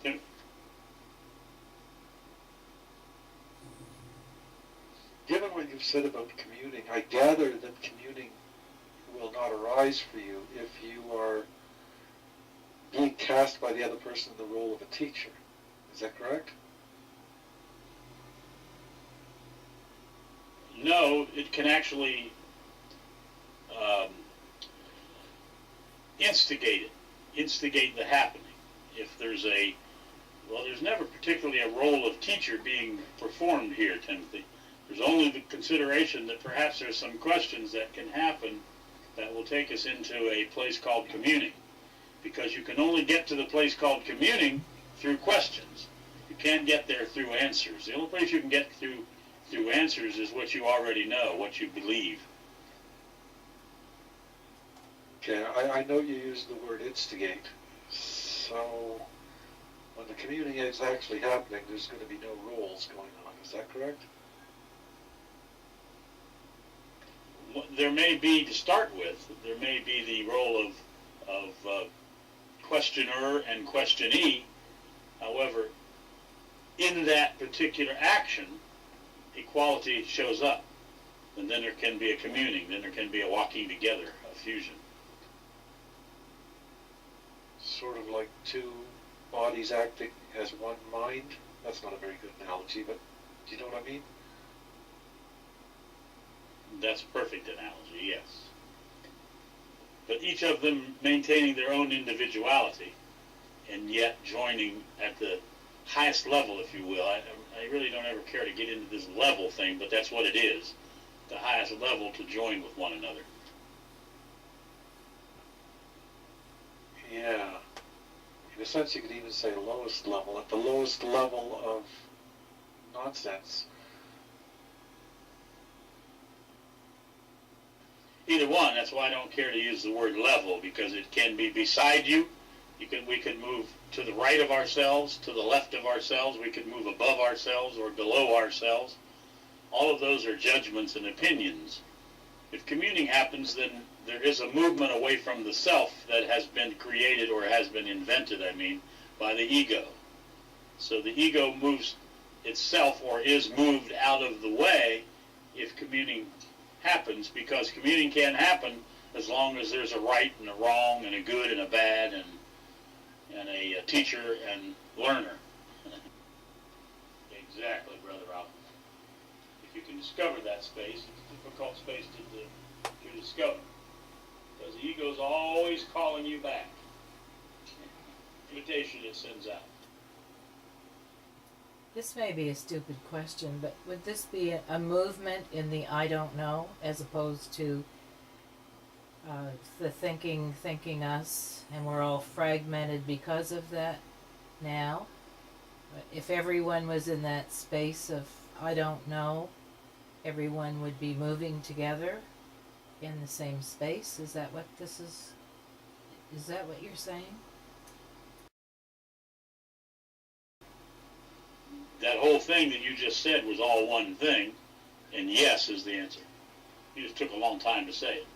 Given what you've said about communing, I gather that communing will not arise for you if you are being cast by the other person in the role of a teacher. Is that correct? No, it can actually instigate the happening. If there's there's never particularly a role of teacher being performed here, Timothy. There's only the consideration that perhaps there's some questions that can happen that will take us into a place called communing. Because you can only get to the place called communing through questions. You can't get there through answers. The only place you can get through answers is what you already know, what you believe. Okay, I know you used the word instigate. So when the communing is actually happening, there's going to be no roles going on. Is that correct? There may be, to start with, there may be the role of questioner and questionee. However, in that particular action, equality shows up. And then there can be a communing, then there can be a walking together, a fusion. Sort of like two bodies acting as one mind? That's not a very good analogy, but do you know what I mean? That's a perfect analogy, yes. But each of them maintaining their own individuality and yet joining at the highest level, if you will. I really don't ever care to get into this level thing, but that's what it is. The highest level to join with one another. Yeah. In a sense, you could even say lowest level. At the lowest level of nonsense. Either one. That's why I don't care to use the word level, because it can be beside you. We could move to the right of ourselves, to the left of ourselves. We could move above ourselves or below ourselves. All of those are judgments and opinions. If communing happens, then there is a movement away from the self that has been created or has been invented, by the ego. So the ego moves itself or is moved out of the way if communing happens, because communing can't happen as long as there's a right and a wrong and a good and a bad and a teacher and learner. Exactly, Brother Ralph. If you can discover that space, it's a difficult space to discover, because the ego is always calling you back. Invitation it sends out. This may be a stupid question, but would this be a movement in the I don't know, as opposed to the thinking us, and we're all fragmented because of that now? If everyone was in that space of I don't know, everyone would be moving together in the same space? Is that what this is? Is that what you're saying? That whole thing that you just said was all one thing, and yes is the answer. You just took a long time to say it.